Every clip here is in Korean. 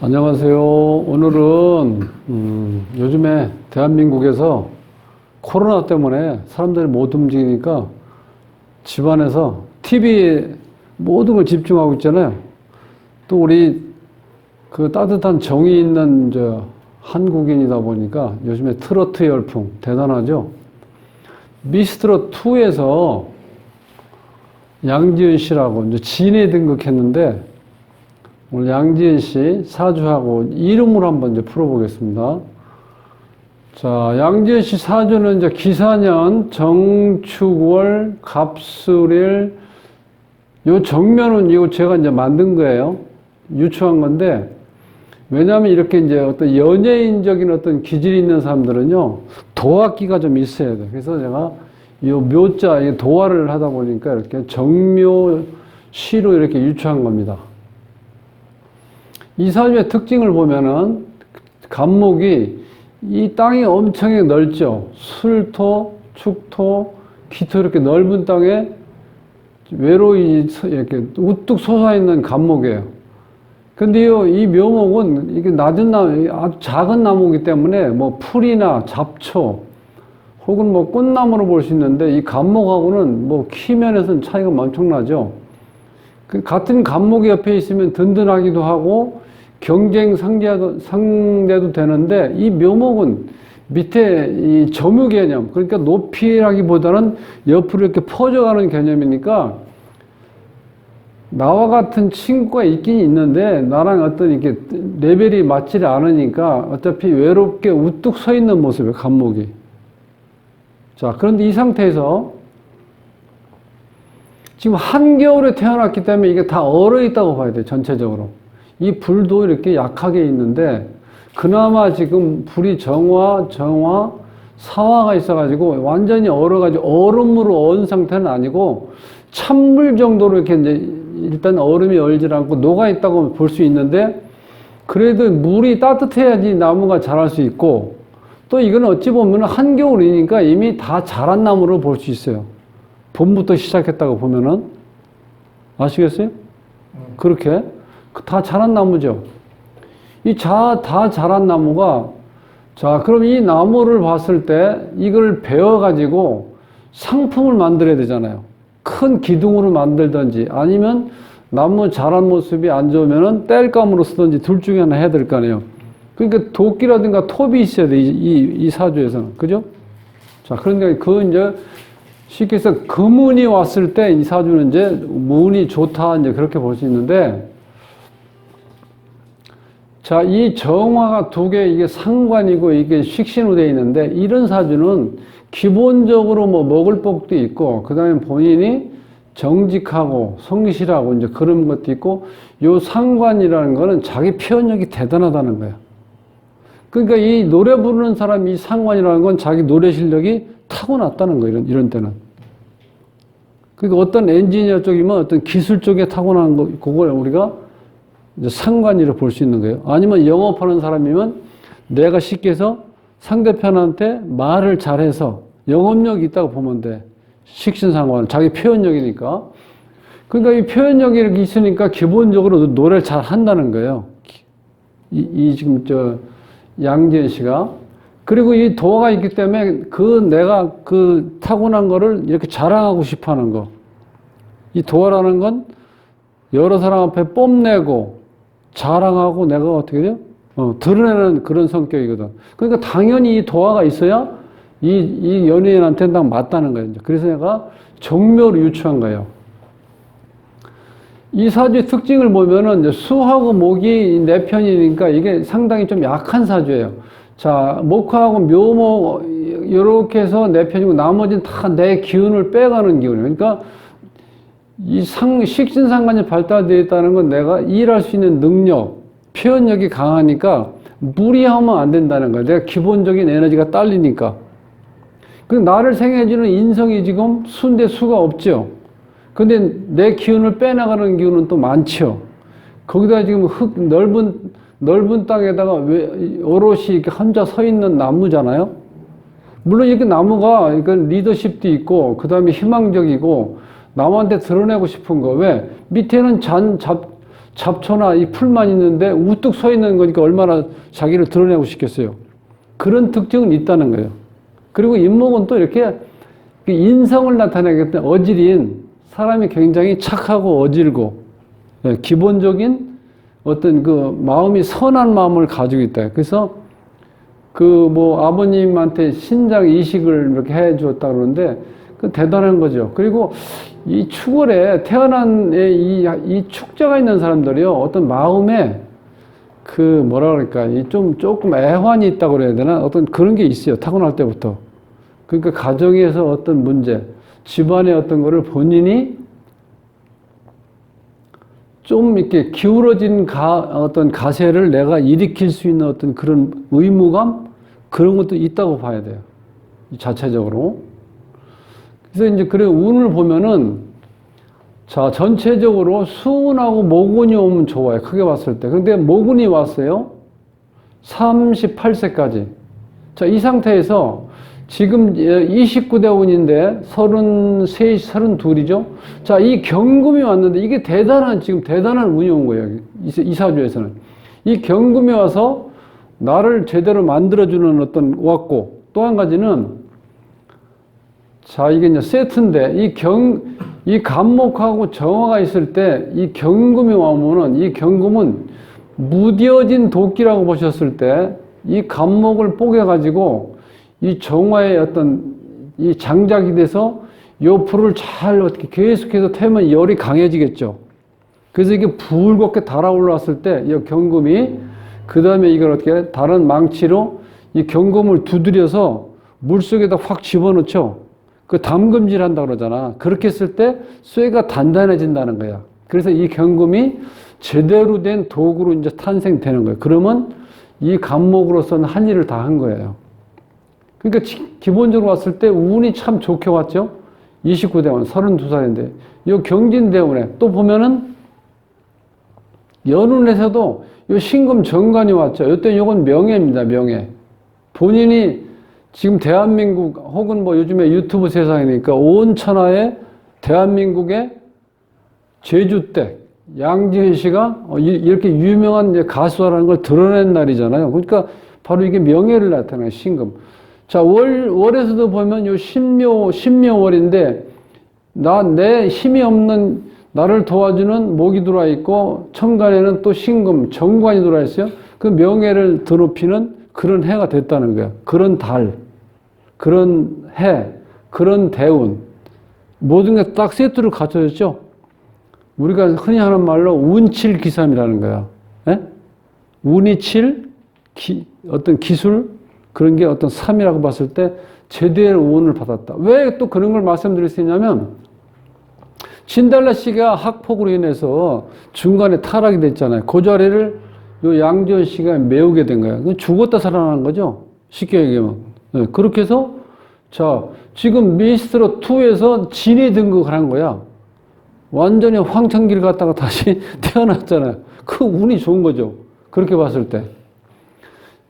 안녕하세요. 오늘은 요즘에 대한민국에서 코로나 때문에 사람들이 못 움직이니까 집안에서 TV에 모든 걸 집중하고 있잖아요. 또 우리 그 따뜻한 정이 있는 한국인이다 보니까 요즘에 트로트 열풍 대단하죠. 미스트롯 2에서 양지은 씨라고 이제 진에 등극했는데 오늘 양지은 씨 사주하고 이름으로 한번 이제 풀어보겠습니다. 자, 양지은 씨 사주는 이제 기사년, 정축월, 갑술일, 요 정면은 이거 제가 이제 만든 거예요. 유추한 건데, 왜냐하면 이렇게 이제 어떤 연예인적인 어떤 기질이 있는 사람들은요, 도화기가 좀 있어야 돼요. 그래서 제가 이 묘자, 도화를 하다 보니까 이렇게 정묘시로 이렇게 유추한 겁니다. 이 사주의 특징을 보면은 간목이 이 땅이 엄청 넓죠. 술토, 축토, 기토 이렇게 넓은 땅에 외로이 이렇게 우뚝 솟아있는 간목이에요. 근데요, 이 묘목은 이게 낮은 나무, 아주 작은 나무이기 때문에 뭐 풀이나 잡초 혹은 뭐 꽃나무로 볼 수 있는데 이 간목하고는 뭐 키면에서는 차이가 엄청나죠. 같은 간목이 옆에 있으면 든든하기도 하고 경쟁 상대도 되는데 이 묘목은 밑에 이 점유 개념, 그러니까 높이라기보다는 옆으로 이렇게 퍼져가는 개념이니까 나와 같은 친구가 있긴 있는데 나랑 어떤 이렇게 레벨이 맞지 않으니까 어차피 외롭게 우뚝 서 있는 모습이에요, 간목이. 자, 그런데 이 상태에서 지금 한겨울에 태어났기 때문에 이게 다 얼어 있다고 봐야 돼요, 전체적으로. 이 불도 이렇게 약하게 있는데 그나마 지금 불이 정화, 사화가 있어가지고 완전히 얼어가지고 얼음으로 얼은 상태는 아니고 찬물 정도로 이렇게 이제 일단 얼음이 얼질 않고 녹아 있다고 볼 수 있는데 그래도 물이 따뜻해야지 나무가 자랄 수 있고 또 이건 어찌 보면 한겨울이니까 이미 다 자란 나무로 볼 수 있어요. 봄부터 시작했다고 보면은 아시겠어요? 그렇게 다 자란 나무죠. 다 자란 나무가 자 그럼 이 나무를 봤을 때 이걸 베어가지고 상품을 만들어야 되잖아요. 큰 기둥으로 만들든지 아니면 나무 자란 모습이 안 좋으면은 땔감으로 쓰든지 둘 중에 하나 해야 될 거 아니에요. 그러니까 도끼라든가 톱이 있어야 돼. 이 사주에서는. 그죠? 자, 그러니까 이제 쉽게 해서 금운이 왔을 때 이 사주는 이제 운이 좋다. 이제 그렇게 볼 수 있는데 자, 이 정화가 두 개, 이게 상관이고 이게 식신으로 되어 있는데, 이런 사주는 기본적으로 뭐 먹을 복도 있고, 그 다음에 본인이 정직하고 성실하고 이제 그런 것도 있고, 요 상관이라는 거는 자기 표현력이 대단하다는 거예요. 그러니까 이 노래 부르는 사람이 이 상관이라는 건 자기 노래 실력이 타고났다는 거예요, 이런 때는. 그러니까 어떤 엔지니어 쪽이면 어떤 기술 쪽에 타고난 거, 그걸 우리가 이제 상관이라고 볼 수 있는 거예요. 아니면 영업하는 사람이면 내가 쉽게 해서 상대편한테 말을 잘해서 영업력이 있다고 보면 돼. 식신상관, 자기 표현력이니까. 그러니까 이 표현력이 이렇게 있으니까 기본적으로 노래를 잘 한다는 거예요. 지금 양지은 씨가. 그리고 이 도화가 있기 때문에 내가 타고난 거를 이렇게 자랑하고 싶어 하는 거. 이 도화라는 건 여러 사람 앞에 뽐내고 자랑하고 내가 어떻게 돼요? 드러내는 그런 성격이거든. 그러니까 당연히 이 도화가 있어야 이 연예인한테는 딱 맞다는 거예요. 그래서 내가 정묘를 유추한 거예요. 이 사주의 특징을 보면은 이제 수하고 목이 내 편이니까 이게 상당히 좀 약한 사주예요. 자, 목하고 묘목 이렇게 해서 내 편이고 나머지는 다 내 기운을 빼가는 기운이에요. 그러니까 이 식신상관이 발달되어 있다는 건 내가 일할 수 있는 능력, 표현력이 강하니까 무리하면 안 된다는 거야. 내가 기본적인 에너지가 딸리니까. 그리고 나를 생해주는 인성이 지금 수인데 수가 없죠. 근데 내 기운을 빼나가는 기운은 또 많죠. 거기다 지금 넓은 땅에다가 오롯이 이렇게 혼자 서 있는 나무잖아요. 물론 이렇게 나무가 리더십도 있고, 그 다음에 희망적이고, 남한테 드러내고 싶은 거. 왜? 밑에는 잡초나 이 풀만 있는데 우뚝 서 있는 거니까 얼마나 자기를 드러내고 싶겠어요. 그런 특징은 있다는 거예요. 그리고 인목은 또 이렇게 인성을 나타내기 때문에 어질인 사람이 굉장히 착하고 어질고 기본적인 어떤 그 마음이 선한 마음을 가지고 있다. 그래서 그 뭐 아버님한테 신장 이식을 이렇게 해 주었다 그러는데 그 대단한 거죠. 그리고 이 축월에 태어난 이 축자가 있는 사람들이요. 어떤 마음에 그 뭐라 그럴까 이 조금 애환이 있다고 그래야 되나 어떤 그런 게 있어요. 타고날 때부터. 그러니까 가정에서 어떤 문제, 집안의 어떤 거를 본인이 좀 이렇게 기울어진 어떤 가세를 내가 일으킬 수 있는 어떤 그런 의무감 그런 것도 있다고 봐야 돼요. 자체적으로. 그래서 이제 그래 운을 보면은 자 전체적으로 수운하고 모군이 오면 좋아요. 크게 봤을 때. 근데 모군이 왔어요. 38세까지. 자, 이 상태에서 지금 29대 운인데 33, 32이죠. 자, 이 경금이 왔는데 이게 지금 대단한 운이 온 거예요. 이 사주에서는. 이 경금이 와서 나를 제대로 만들어주는 어떤 왔고 또 한 가지는 자, 이게 이제 세트인데 이 간목하고 정화가 있을 때 이 경금이 오면은 이 경금은 무뎌진 도끼라고 보셨을 때 이 간목을 뽀개가지고 이 정화의 어떤 이 장작이 돼서 요 불을 잘 어떻게 계속해서 태우면 열이 강해지겠죠. 그래서 이게 붉게 달아올랐을 때 이 경금이 그 다음에 이걸 어떻게 다른 망치로 이 경금을 두드려서 물속에다 확 집어넣죠. 그 담금질 한다고 그러잖아. 그렇게 했을 때 쇠가 단단해진다는 거야. 그래서 이 경금이 제대로 된 도구로 이제 탄생되는 거예요. 그러면 이 간목으로서는 한 일을 다 한 거예요. 그러니까 기본적으로 왔을 때 운이 참 좋게 왔죠. 29대원, 32살인데. 이 경진대운에 또 보면은 연운에서도 이 신금 정관이 왔죠. 이때 이건 명예입니다. 명예. 본인이 지금 대한민국 혹은 뭐 요즘에 유튜브 세상이니까 온 천하에 대한민국의 제주댁 양지은 씨가 이렇게 유명한 가수라는 걸 드러낸 날이잖아요. 그러니까 바로 이게 명예를 나타내는 신금. 자, 월에서도 보면 요 신묘월인데 내 힘이 없는 나를 도와주는 목이 들어와 있고 천간에는 또 신금, 정관이 들어와 있어요. 그 명예를 드높이는 그런 해가 됐다는 거예요. 그런 달, 그런 해, 그런 대운 모든 게 딱 세트를 갖춰졌죠. 우리가 흔히 하는 말로 운칠기삼이라는 거야. 예? 운이 칠, 어떤 기술 그런 게 어떤 삼이라고 봤을 때 제대로 운을 받았다. 왜 또 그런 걸 말씀드릴 수 있냐면 진달래 씨가 학폭으로 인해서 중간에 타락이 됐잖아요. 그 자리를 요 양지은 씨가 메우게 된 거야. 죽었다 살아나는 거죠. 쉽게 얘기하면. 네, 그렇게 해서 자 지금 미스트롯 2에서 진이 등극을 한 거야. 완전히 황천길 갔다가 다시 태어났잖아요. 그 운이 좋은 거죠. 그렇게 봤을 때.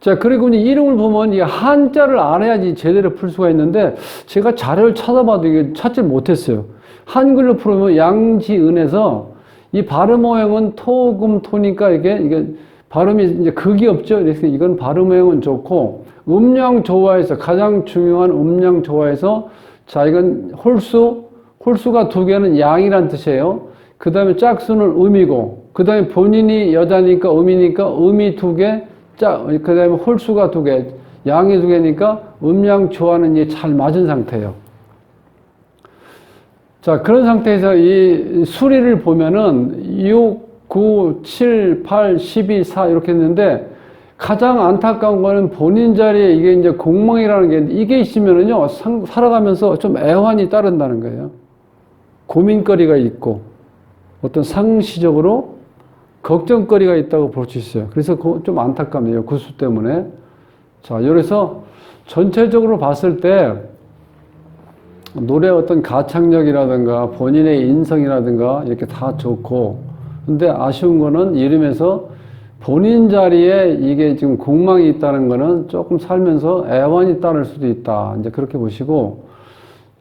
자, 그리고 이제 이름을 보면 이 한자를 알아야지 제대로 풀 수가 있는데 제가 자료를 찾아봐도 이게 찾지 못했어요. 한글로 풀으면 양지은에서 이 발음 모형은 토금토니까 이게 발음이 이제 극이 없죠. 그래서 이건 발음 모형은 좋고 음양 조화에서 가장 중요한 음양 조화에서 자, 이건 홀수가 두 개는 양이란 뜻이에요. 그 다음에 짝수는 음이고, 그 다음에 본인이 여자니까 음이니까 음이 두 개, 그 다음에 홀수가 두 개, 양이 두 개니까 음양 조화는 이제 잘 맞은 상태예요. 자, 그런 상태에서 이 수리를 보면은 6, 9, 7, 8, 12, 4 이렇게 했는데 가장 안타까운 거는 본인 자리에 이게 이제 공망이라는 게 이게 있으면은요, 살아가면서 좀 애환이 따른다는 거예요. 고민거리가 있고 어떤 상시적으로 걱정거리가 있다고 볼 수 있어요. 그래서 좀 안타깝네요. 구수 때문에. 자, 그래서 전체적으로 봤을 때 노래 어떤 가창력이라든가 본인의 인성이라든가 이렇게 다 좋고 근데 아쉬운 거는 이름에서 본인 자리에 이게 지금 공망이 있다는 거는 조금 살면서 애환이 따를 수도 있다. 이제 그렇게 보시고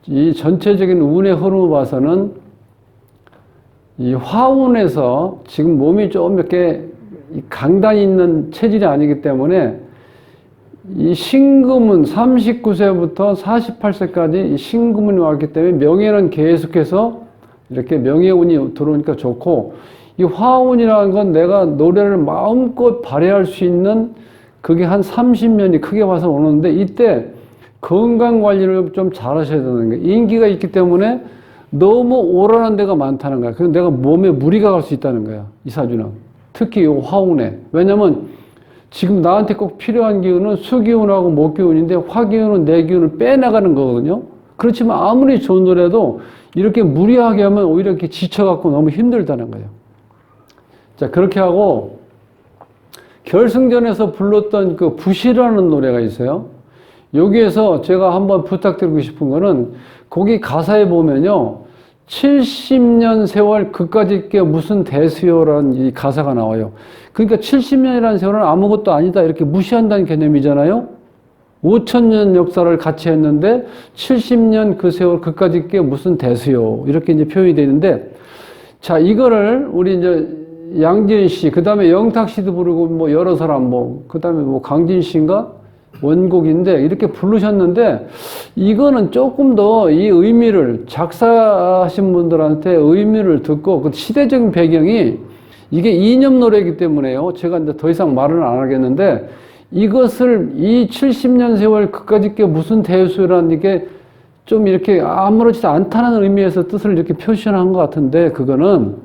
이 전체적인 운의 흐름을 봐서는 이 화운에서 지금 몸이 좀 이렇게 강단이 있는 체질이 아니기 때문에 이 신금은 39세부터 48세까지 이 신금운이 왔기 때문에 명예는 계속해서 이렇게 명예운이 들어오니까 좋고, 이 화운이라는 건 내가 노래를 마음껏 발휘할 수 있는 그게 한 30년이 크게 와서 오는데, 이때 건강 관리를 좀 잘 하셔야 되는 거예요. 인기가 있기 때문에 너무 오라는 데가 많다는 거야. 그래서 내가 몸에 무리가 갈 수 있다는 거야, 이 사주는. 특히 이 화운에. 왜냐면 지금 나한테 꼭 필요한 기운은 수기운하고 목기운인데, 화기운은 내 기운을 빼나가는 거거든요. 그렇지만 아무리 좋은 노래도 이렇게 무리하게 하면 오히려 이렇게 지쳐갖고 너무 힘들다는 거예요. 자, 그렇게 하고 결승전에서 불렀던 그 붓이라는 노래가 있어요. 여기에서 제가 한번 부탁드리고 싶은 거는, 거기 가사에 보면요, 70년 세월 그까짓 게 무슨 대수요라는 이 가사가 나와요. 그러니까 70년이라는 세월은 아무것도 아니다 이렇게 무시한다는 개념이잖아요. 5,000년 역사를 같이 했는데 70년 그 세월 그까짓 게 무슨 대수요, 이렇게 이제 표현이 되는데, 자, 이거를 우리 이제 양지은 씨, 그 다음에 영탁 씨도 부르고 뭐 여러 사람, 그 다음에 뭐 강진 씨인가? 원곡인데 이렇게 부르셨는데, 이거는 조금 더 이 의미를, 작사하신 분들한테 의미를 듣고, 그 시대적인 배경이 이게 이념 노래이기 때문에요. 제가 이제 더 이상 말은 안 하겠는데, 이것을 이 70년 세월 그까짓 게 무슨 대수라는 게 좀 이렇게 아무렇지도 않다는 의미에서 뜻을 이렇게 표시한 것 같은데, 그거는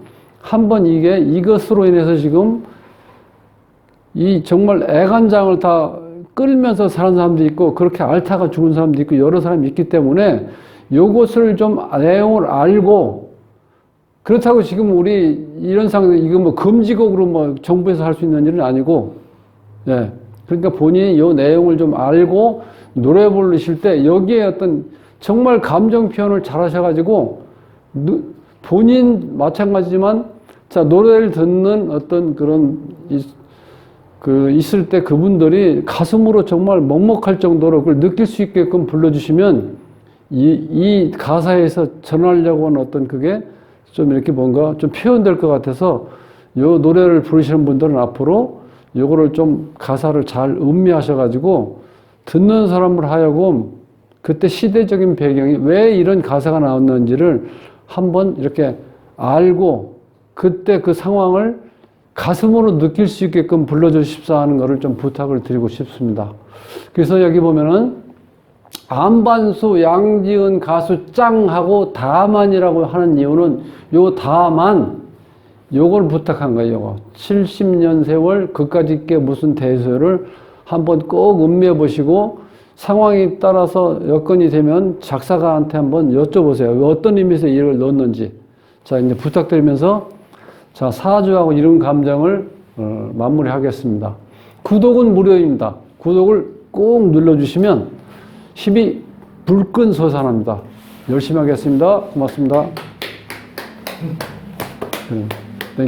한번 이게 이것으로 인해서 지금 이 정말 애간장을 다 끌면서 사는 사람도 있고, 그렇게 앓다가 죽은 사람도 있고, 여러 사람이 있기 때문에 요것을 좀 내용을 알고, 그렇다고 지금 우리 이런 상황, 이거 뭐 금지곡으로 뭐 정부에서 할 수 있는 일은 아니고, 예. 그러니까 본인이 요 내용을 좀 알고 노래 부르실 때 여기에 어떤 정말 감정 표현을 잘 하셔가지고, 본인 마찬가지지만, 자, 노래를 듣는 어떤 그런 있을 때 그분들이 가슴으로 정말 먹먹할 정도로 그걸 느낄 수 있게끔 불러주시면, 이 가사에서 전하려고 하는 어떤 그게 좀 이렇게 뭔가 좀 표현될 것 같아서, 요 노래를 부르시는 분들은 앞으로 요거를 좀 가사를 잘 음미하셔가지고 듣는 사람을 하여금 그때 시대적인 배경이 왜 이런 가사가 나왔는지를 한번 이렇게 알고, 그때 그 상황을 가슴으로 느낄 수 있게끔 불러주십사 하는 것을 좀 부탁을 드리고 싶습니다. 그래서 여기 보면은 안반수 양지은 가수 짱하고 다만이라고 하는 이유는 요 다만, 요걸 부탁한 거예요. 요거 70년 세월 그까짓 게 무슨 대수를 한번 꼭 음미해 보시고, 상황에 따라서 여건이 되면 작사가한테 한번 여쭤보세요. 어떤 의미에서 이걸 넣었는지. 자, 이제 부탁드리면서, 자, 사주하고 이런 감정을 마무리하겠습니다. 구독은 무료입니다. 구독을 꼭 눌러주시면 힘이 불끈 솟아납니다. 열심히 하겠습니다. 고맙습니다.